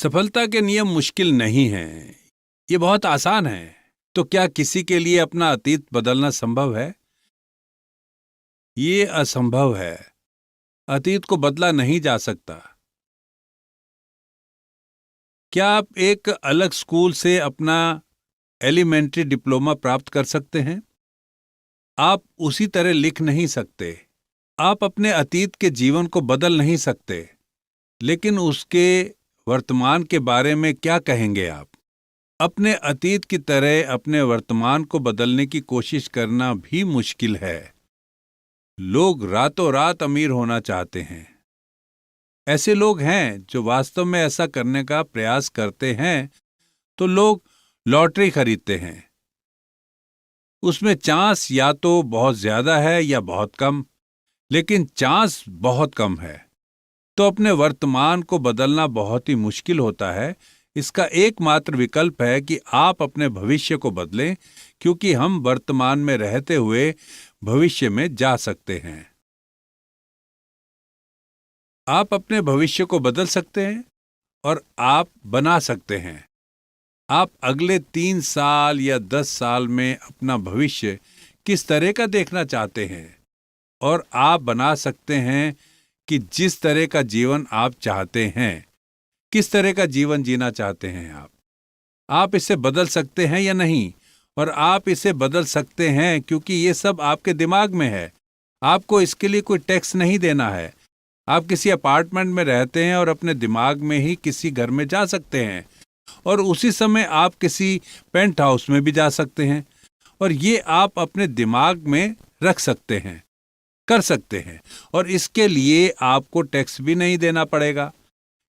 सफलता के नियम मुश्किल नहीं हैं, ये बहुत आसान है। तो क्या किसी के लिए अपना अतीत बदलना संभव है? ये असंभव है। अतीत को बदला नहीं जा सकता। क्या आप एक अलग स्कूल से अपना एलिमेंट्री डिप्लोमा प्राप्त कर सकते हैं? आप उसी तरह लिख नहीं सकते। आप अपने अतीत के जीवन को बदल नहीं सकते, लेकिन उसके वर्तमान के बारे में क्या कहेंगे आप? अपने अतीत की तरह अपने वर्तमान को बदलने की कोशिश करना भी मुश्किल है। लोग रातों रात अमीर होना चाहते हैं। ऐसे लोग हैं जो वास्तव में ऐसा करने का प्रयास करते हैं, तो लोग लॉटरी खरीदते हैं। उसमें चांस या तो बहुत ज्यादा है या बहुत कम, लेकिन चांस बहुत कम है। तो अपने वर्तमान को बदलना बहुत ही मुश्किल होता है। इसका एकमात्र विकल्प है कि आप अपने भविष्य को बदलें, क्योंकि हम वर्तमान में रहते हुए भविष्य में जा सकते हैं। आप अपने भविष्य को बदल सकते हैं और आप बना सकते हैं। आप अगले 3 साल या 10 साल में अपना भविष्य किस तरह का देखना चाहते हैं, और आप बना सकते हैं कि जिस तरह का जीवन आप चाहते हैं, किस तरह का जीवन जीना चाहते हैं आप इसे बदल सकते हैं या नहीं। और आप इसे बदल सकते हैं क्योंकि ये सब आपके दिमाग में है। आपको इसके लिए कोई टैक्स नहीं देना है। आप किसी अपार्टमेंट में रहते हैं और अपने दिमाग में ही किसी घर में जा सकते हैं, और उसी समय आप किसी पेंट हाउस में भी जा सकते हैं, और ये आप अपने दिमाग में रख सकते हैं, कर सकते हैं, और इसके लिए आपको टैक्स भी नहीं देना पड़ेगा।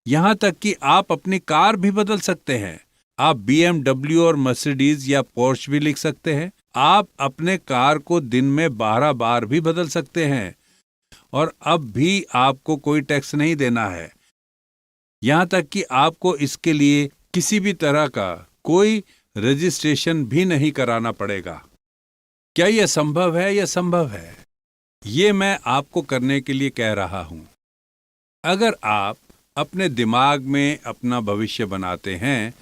यहां तक कि आप अपनी कार भी बदल सकते हैं। आप BMW और मर्सिडीज या पोर्श भी लिख सकते हैं। आप अपने कार को दिन में 12 बार भी बदल सकते हैं, और अब भी आपको कोई टैक्स नहीं देना है। यहां तक कि आपको इसके लिए किसी भी तरह का कोई रजिस्ट्रेशन भी नहीं कराना पड़ेगा। क्या यह संभव है? यह संभव है। ये मैं आपको करने के लिए कह रहा हूं। अगर आप अपने दिमाग में अपना भविष्य बनाते हैं,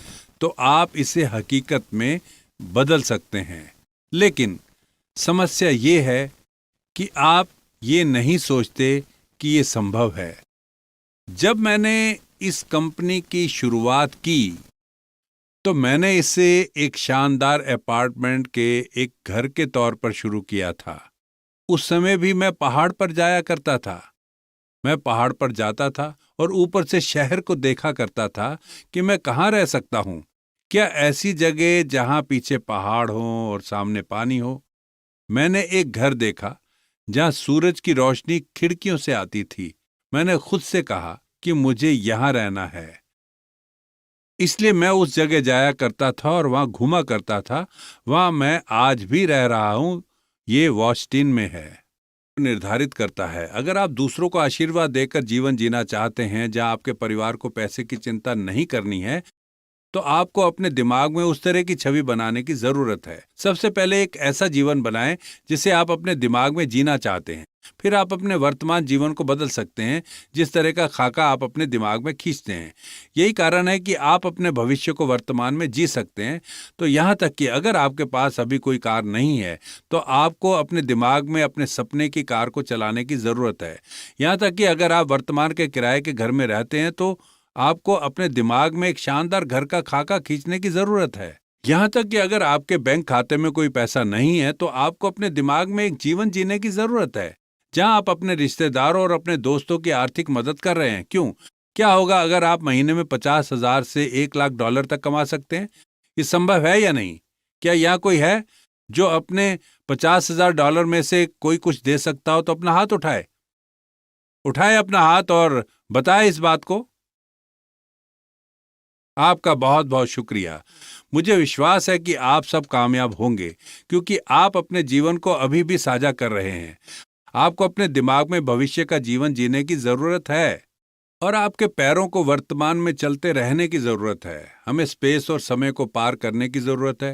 तो आप इसे हकीकत में बदल सकते हैं। लेकिन समस्या ये है कि आप ये नहीं सोचते कि ये संभव है। जब मैंने इस कंपनी की शुरुआत की, तो मैंने इसे एक शानदार अपार्टमेंट के एक घर के तौर पर शुरू किया था। उस समय भी मैं पहाड़ पर जाया करता था। मैं पहाड़ पर जाता था और ऊपर से शहर को देखा करता था कि मैं कहाँ रह सकता हूँ। क्या ऐसी जगह जहाँ पीछे पहाड़ हो और सामने पानी हो। मैंने एक घर देखा जहाँ सूरज की रोशनी खिड़कियों से आती थी। मैंने खुद से कहा कि मुझे यहाँ रहना है। इसलिए मैं उस जगह जाया करता था और वहाँ घूमा करता था। वहाँ मैं आज भी रह रहा हूँ। ये वॉस्टिन में है। निर्धारित करता है। अगर आप दूसरों को आशीर्वाद देकर जीवन जीना चाहते हैं, जहां आपके परिवार को पैसे की चिंता नहीं करनी है, तो आपको अपने दिमाग में उस तरह की छवि बनाने की जरूरत है। सबसे पहले एक ऐसा जीवन बनाएं जिसे आप अपने दिमाग में जीना चाहते हैं। फिर आप अपने वर्तमान जीवन को बदल सकते हैं, जिस तरह का खाका आप अपने दिमाग में खींचते हैं। यही कारण है कि आप अपने भविष्य को वर्तमान में जी सकते हैं। तो यहाँ तक कि अगर आपके पास अभी कोई कार नहीं है, तो आपको अपने दिमाग में अपने सपने की कार को चलाने की जरूरत है। यहाँ तक कि अगर आप वर्तमान के किराए के घर में रहते हैं, तो आपको अपने दिमाग में एक शानदार घर का खाका खींचने की जरूरत है। यहां तक कि अगर आपके बैंक खाते में कोई पैसा नहीं है, तो आपको अपने दिमाग में एक जीवन जीने की जरूरत है जहां आप अपने रिश्तेदारों और अपने दोस्तों की आर्थिक मदद कर रहे हैं। क्यों? क्या होगा अगर आप महीने में 50,000 से 1 लाख डॉलर तक कमा सकते हैं? ये संभव है या नहीं? क्या यहाँ कोई है जो अपने 50,000 डॉलर में से कोई कुछ दे सकता हो? तो अपना हाथ उठाए। उठाए अपना हाथ और बताए इस बात को। आपका बहुत बहुत शुक्रिया। मुझे विश्वास है कि आप सब कामयाब होंगे, क्योंकि आप अपने जीवन को अभी भी साझा कर रहे हैं। आपको अपने दिमाग में भविष्य का जीवन जीने की जरूरत है, और आपके पैरों को वर्तमान में चलते रहने की जरूरत है। हमें स्पेस और समय को पार करने की जरूरत है।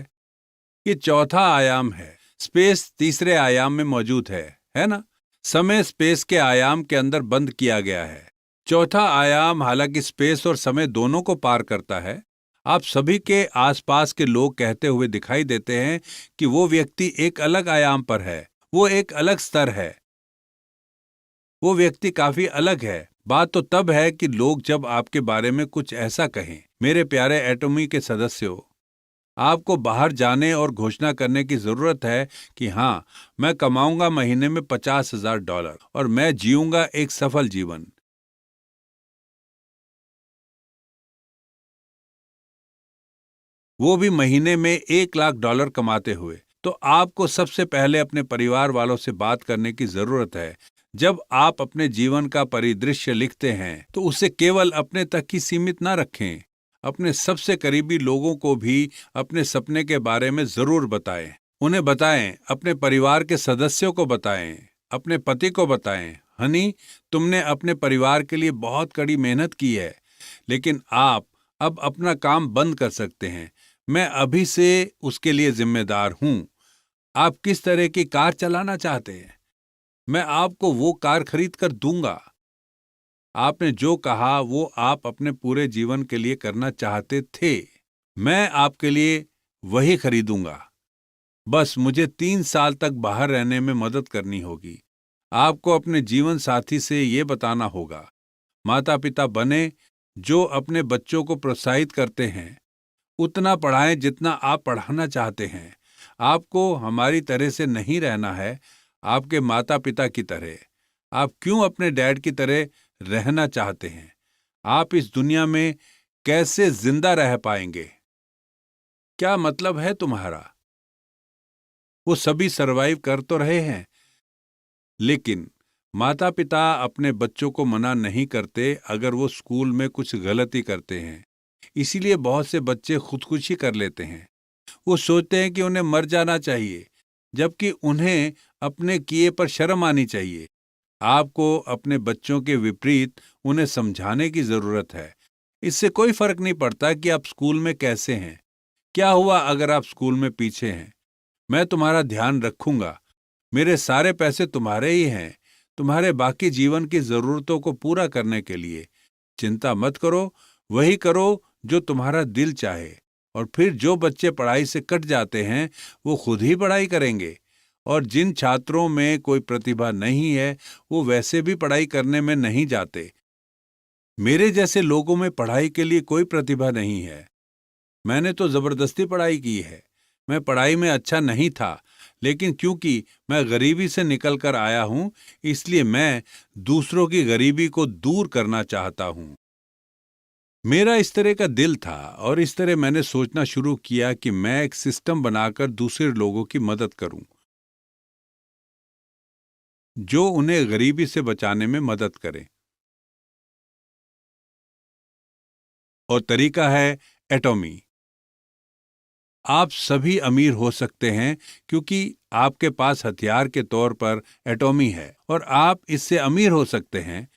ये चौथा आयाम है। स्पेस तीसरे आयाम में मौजूद है ना? समय स्पेस के आयाम के अंदर बंद किया गया है। चौथा आयाम हालांकि स्पेस और समय दोनों को पार करता है। आप सभी के आसपास के लोग कहते हुए दिखाई देते हैं कि वो व्यक्ति एक अलग आयाम पर है, वो एक अलग स्तर है, वो व्यक्ति काफी अलग है। बात तो तब है कि लोग जब आपके बारे में कुछ ऐसा कहें। मेरे प्यारे एटॉमी के सदस्यों, आपको बाहर जाने और घोषणा करने की जरूरत है कि हाँ, मैं कमाऊंगा महीने में $50,000 और मैं जीऊंगा एक सफल जीवन। वो भी महीने में $1 लाख कमाते हुए। तो आपको सबसे पहले अपने परिवार वालों से बात करने की जरूरत है। जब आप अपने जीवन का परिदृश्य लिखते हैं तो उसे केवल अपने तक ही सीमित ना रखें। अपने सबसे करीबी लोगों को भी अपने सपने के बारे में जरूर बताएं। उन्हें बताएं, अपने परिवार के सदस्यों को बताएं, अपने पति को बताएं, हनी, तुमने अपने परिवार के लिए बहुत कड़ी मेहनत की है, लेकिन आप अब अपना काम बंद कर सकते हैं। मैं अभी से उसके लिए जिम्मेदार हूं। आप किस तरह की कार चलाना चाहते हैं? मैं आपको वो कार खरीद कर दूंगा। आपने जो कहा वो आप अपने पूरे जीवन के लिए करना चाहते थे। मैं आपके लिए वही खरीदूंगा। बस मुझे 3 साल तक बाहर रहने में मदद करनी होगी। आपको अपने जीवन साथी से ये बताना होगा। माता पिता बने जो अपने बच्चों को प्रोत्साहित करते हैं। उतना पढ़ाएं जितना आप पढ़ाना चाहते हैं। आपको हमारी तरह से नहीं रहना है, आपके माता पिता की तरह। आप क्यों अपने डैड की तरह रहना चाहते हैं? आप इस दुनिया में कैसे जिंदा रह पाएंगे? क्या मतलब है तुम्हारा? वो सभी सरवाइव कर तो रहे हैं, लेकिन माता पिता अपने बच्चों को मना नहीं करते अगर वो स्कूल में कुछ गलती करते हैं। इसीलिए बहुत से बच्चे खुदकुशी कर लेते हैं। वो सोचते हैं कि उन्हें मर जाना चाहिए, जबकि उन्हें अपने किए पर शर्म आनी चाहिए। आपको अपने बच्चों के विपरीत उन्हें समझाने की जरूरत है। इससे कोई फर्क नहीं पड़ता कि आप स्कूल में कैसे हैं। क्या हुआ अगर आप स्कूल में पीछे हैं? मैं तुम्हारा ध्यान रखूंगा। मेरे सारे पैसे तुम्हारे ही हैं, तुम्हारे बाकी जीवन की जरूरतों को पूरा करने के लिए। चिंता मत करो, वही करो जो तुम्हारा दिल चाहे। और फिर जो बच्चे पढ़ाई से कट जाते हैं वो खुद ही पढ़ाई करेंगे। और जिन छात्रों में कोई प्रतिभा नहीं है वो वैसे भी पढ़ाई करने में नहीं जाते। मेरे जैसे लोगों में पढ़ाई के लिए कोई प्रतिभा नहीं है। मैंने तो जबरदस्ती पढ़ाई की है। मैं पढ़ाई में अच्छा नहीं था, लेकिन क्योंकि मैं गरीबी से निकल कर आया हूं, इसलिए मैं दूसरों की गरीबी को दूर करना चाहता हूं। मेरा इस तरह का दिल था और इस तरह मैंने सोचना शुरू किया कि मैं एक सिस्टम बनाकर दूसरे लोगों की मदद करूं, जो उन्हें गरीबी से बचाने में मदद करे। और तरीका है एटॉमी। आप सभी अमीर हो सकते हैं क्योंकि आपके पास हथियार के तौर पर एटॉमी है, और आप इससे अमीर हो सकते हैं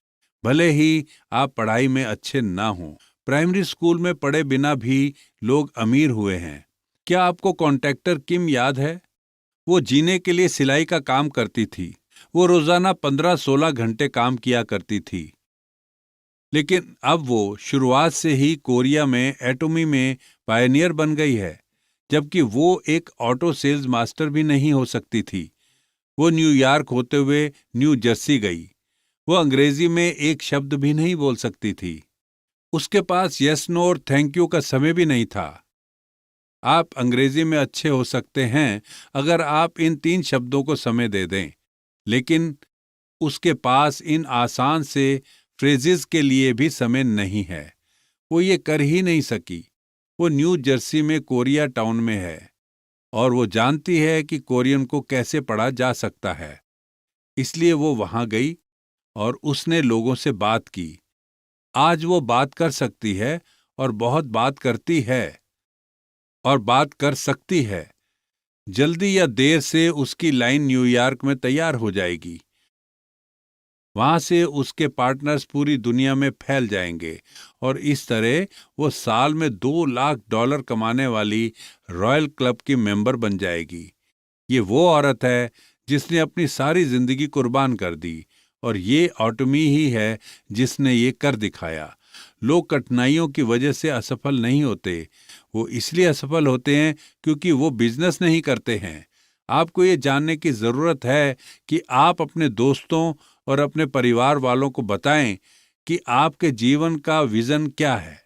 भले ही आप पढ़ाई में अच्छे ना हों। प्राइमरी स्कूल में पढ़े बिना भी लोग अमीर हुए हैं। क्या आपको कॉन्ट्रैक्टर किम याद है? वो जीने के लिए सिलाई का काम करती थी। वो रोजाना 15-16 घंटे काम किया करती थी, लेकिन अब वो शुरुआत से ही कोरिया में एटॉमी में पायनियर बन गई है, जबकि वो एक ऑटो सेल्स मास्टर भी नहीं हो सकती थी। वो न्यूयॉर्क होते हुए न्यू जर्सी गई। वो अंग्रेजी में एक शब्द भी नहीं बोल सकती थी। उसके पास यस नो और थैंक यू का समय भी नहीं था। आप अंग्रेजी में अच्छे हो सकते हैं अगर आप इन 3 शब्दों को समय दे दें, लेकिन उसके पास इन आसान से फ्रेजेस के लिए भी समय नहीं है। वो ये कर ही नहीं सकी। वो न्यू जर्सी में कोरिया टाउन में है और वो जानती है कि कोरियन को कैसे पढ़ा जा सकता है। इसलिए वो वहां गई और उसने लोगों से बात की। आज वो बात कर सकती है और बहुत बात करती है और बात कर सकती है। जल्दी या देर से उसकी लाइन न्यूयॉर्क में तैयार हो जाएगी। वहां से उसके पार्टनर्स पूरी दुनिया में फैल जाएंगे और इस तरह वो साल में $2 लाख कमाने वाली रॉयल क्लब की मेंबर बन जाएगी। ये वो औरत है जिसने अपनी सारी जिंदगी कुर्बान कर दी और ये ऑटोमी ही है जिसने ये कर दिखाया। लोग कठिनाइयों की वजह से असफल नहीं होते, वो इसलिए असफल होते हैं क्योंकि वो बिजनेस नहीं करते हैं। आपको ये जानने की ज़रूरत है कि आप अपने दोस्तों और अपने परिवार वालों को बताएं कि आपके जीवन का विज़न क्या है।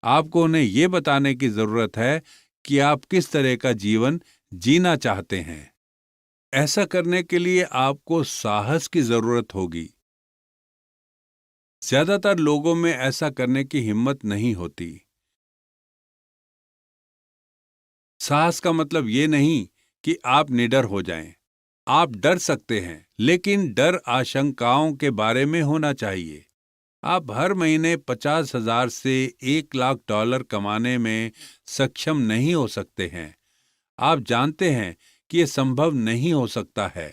आपको उन्हें ये बताने की ज़रूरत है कि आप किस तरह का जीवन जीना चाहते हैं। ऐसा करने के लिए आपको साहस की ज़रूरत होगी। ज़्यादातर लोगों में ऐसा करने की हिम्मत नहीं होती। साहस का मतलब ये नहीं कि आप निडर हो जाएं। आप डर सकते हैं, लेकिन डर आशंकाओं के बारे में होना चाहिए। आप हर महीने 50,000 से $1,00,000 कमाने में सक्षम नहीं हो सकते हैं। आप जानते हैं कि यह संभव नहीं हो सकता है।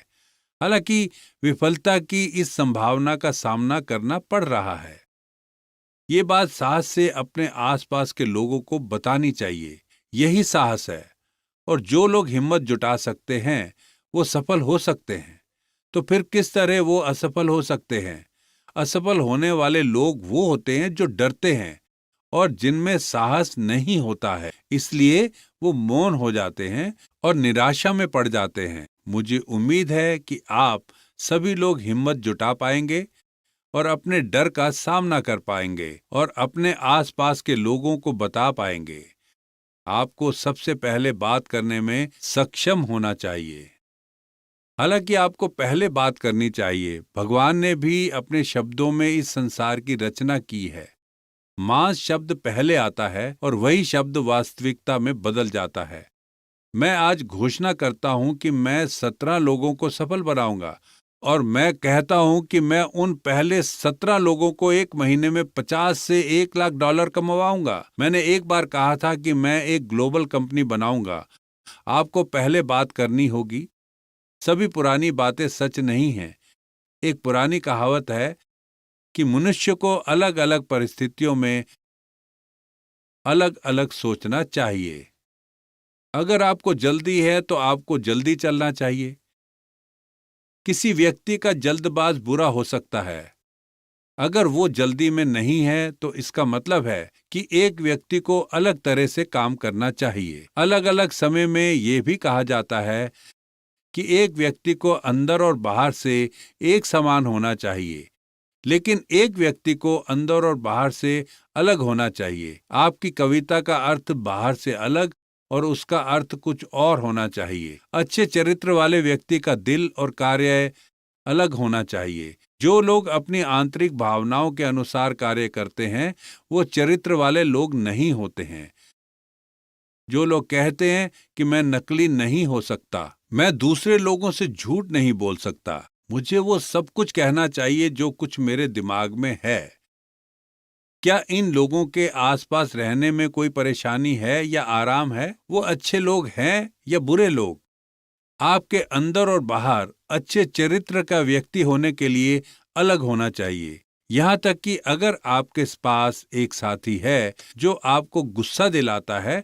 हालांकि विफलता की इस संभावना का सामना करना पड़ रहा है। ये बात साहस से अपने आसपास के लोगों को बतानी चाहिए। यही साहस है। और जो लोग हिम्मत जुटा सकते हैं, वो सफल हो सकते हैं। तो फिर किस तरह वो असफल हो सकते हैं? असफल होने वाले लोग वो होते हैं जो डरते हैं और जिनमें साहस नहीं होता है, इसलिए वो मौन हो जाते हैं और निराशा में पड़ जाते हैं। मुझे उम्मीद है कि आप सभी लोग हिम्मत जुटा पाएंगे और अपने डर का सामना कर पाएंगे और अपने आसपास के लोगों को बता पाएंगे। आपको सबसे पहले बात करने में सक्षम होना चाहिए। हालांकि आपको पहले बात करनी चाहिए। भगवान ने भी अपने शब्दों में इस संसार की रचना की है। मांस शब्द पहले आता है और वही शब्द वास्तविकता में बदल जाता है। मैं आज घोषणा करता हूं कि मैं 17 लोगों को सफल बनाऊंगा और मैं कहता हूं कि मैं उन पहले 17 लोगों को एक महीने में 50 से $1,00,000 कमवाऊंगा। मैंने एक बार कहा था कि मैं एक ग्लोबल कंपनी बनाऊंगा। आपको पहले बात करनी होगी। सभी पुरानी बातें सच नहीं हैं। एक पुरानी कहावत है कि मनुष्य को अलग अलग परिस्थितियों में अलग अलग सोचना चाहिए। अगर आपको जल्दी है तो आपको जल्दी चलना चाहिए। किसी व्यक्ति का जल्दबाज बुरा हो सकता है। अगर वो जल्दी में नहीं है तो इसका मतलब है कि एक व्यक्ति को अलग तरह से काम करना चाहिए। अलग अलग समय में ये भी कहा जाता है कि एक व्यक्ति को अंदर और बाहर से एक समान होना चाहिए, लेकिन एक व्यक्ति को अंदर और बाहर से अलग होना चाहिए। आपकी कविता का अर्थ बाहर से अलग और उसका अर्थ कुछ और होना चाहिए। अच्छे चरित्र वाले व्यक्ति का दिल और कार्य अलग होना चाहिए। जो लोग अपनी आंतरिक भावनाओं के अनुसार कार्य करते हैं, वो चरित्र वाले लोग नहीं होते हैं। जो लोग कहते हैं कि मैं नकली नहीं हो सकता, मैं दूसरे लोगों से झूठ नहीं बोल सकता, मुझे वो सब कुछ कहना चाहिए जो कुछ मेरे दिमाग में है। क्या इन लोगों के आसपास रहने में कोई परेशानी है या आराम है? वो अच्छे लोग हैं या बुरे लोग? आपके अंदर और बाहर अच्छे चरित्र का व्यक्ति होने के लिए अलग होना चाहिए। यहाँ तक कि अगर आपके पास एक साथी है जो आपको गुस्सा दिलाता है,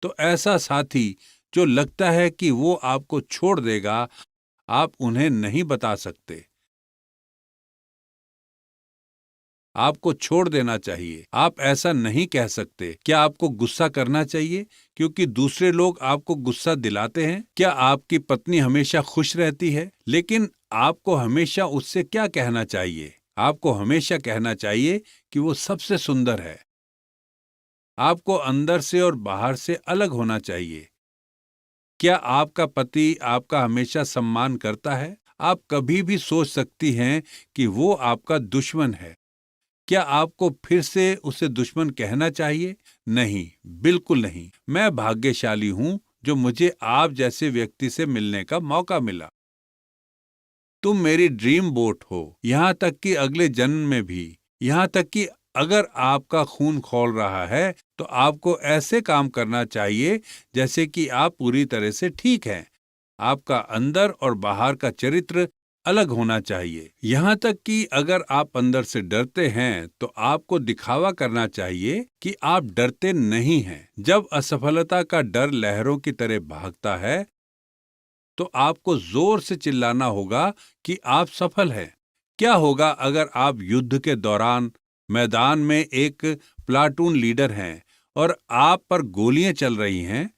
तो ऐसा साथी जो लगता है कि वो आपको छोड़ देगा, आप उन्हें नहीं बता सकते। आपको छोड़ देना चाहिए। आप ऐसा नहीं कह सकते। क्या आपको गुस्सा करना चाहिए क्योंकि दूसरे लोग आपको गुस्सा दिलाते हैं? क्या आपकी पत्नी हमेशा खुश रहती है? लेकिन आपको हमेशा उससे क्या कहना चाहिए? आपको हमेशा कहना चाहिए कि वो सबसे सुंदर है। आपको अंदर से और बाहर से अलग होना चाहिए। क्या आपका पति आपका हमेशा सम्मान करता है? आप कभी भी सोच सकती हैं कि वो आपका दुश्मन है। क्या आपको फिर से उसे दुश्मन कहना चाहिए? नहीं, बिल्कुल नहीं। मैं भाग्यशाली हूं जो मुझे आप जैसे व्यक्ति से मिलने का मौका मिला। तुम मेरी ड्रीम बोट हो, यहाँ तक कि अगले जन्म में भी। यहाँ तक कि अगर आपका खून खौल रहा है तो आपको ऐसे काम करना चाहिए जैसे कि आप पूरी तरह से ठीक हैं। आपका अंदर और बाहर का चरित्र अलग होना चाहिए। यहाँ तक कि अगर आप अंदर से डरते हैं तो आपको दिखावा करना चाहिए कि आप डरते नहीं हैं। जब असफलता का डर लहरों की तरह भागता है तो आपको जोर से चिल्लाना होगा कि आप सफल हैं। क्या होगा अगर आप युद्ध के दौरान मैदान में एक प्लाटून लीडर हैं और आप पर गोलियां चल रही हैं?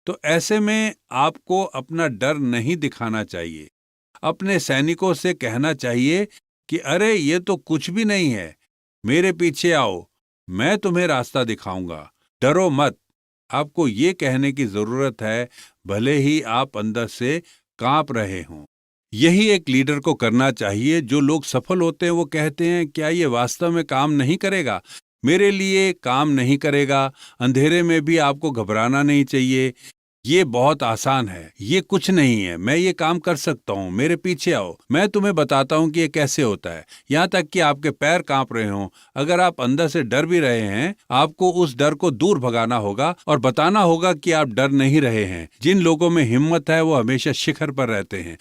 तो ऐसे में आपको अपना डर नहीं दिखाना चाहिए। अपने सैनिकों से कहना चाहिए कि अरे ये तो कुछ भी नहीं है, मेरे पीछे आओ, मैं तुम्हें रास्ता दिखाऊंगा, डरो मत। आपको ये कहने की जरूरत है, भले ही आप अंदर से कांप रहे हों। यही एक लीडर को करना चाहिए। जो लोग सफल होते हैं वो कहते हैं, क्या ये वास्तव में काम नहीं करेगा? मेरे लिए काम नहीं करेगा। अंधेरे में भी आपको घबराना नहीं चाहिए। ये बहुत आसान है, ये कुछ नहीं है, मैं ये काम कर सकता हूँ, मेरे पीछे आओ, मैं तुम्हें बताता हूँ कि ये कैसे होता है। यहाँ तक कि आपके पैर कांप रहे हों, अगर आप अंदर से डर भी रहे हैं, आपको उस डर को दूर भगाना होगा और बताना होगा कि आप डर नहीं रहे हैं। जिन लोगों में हिम्मत है वो हमेशा शिखर पर रहते हैं।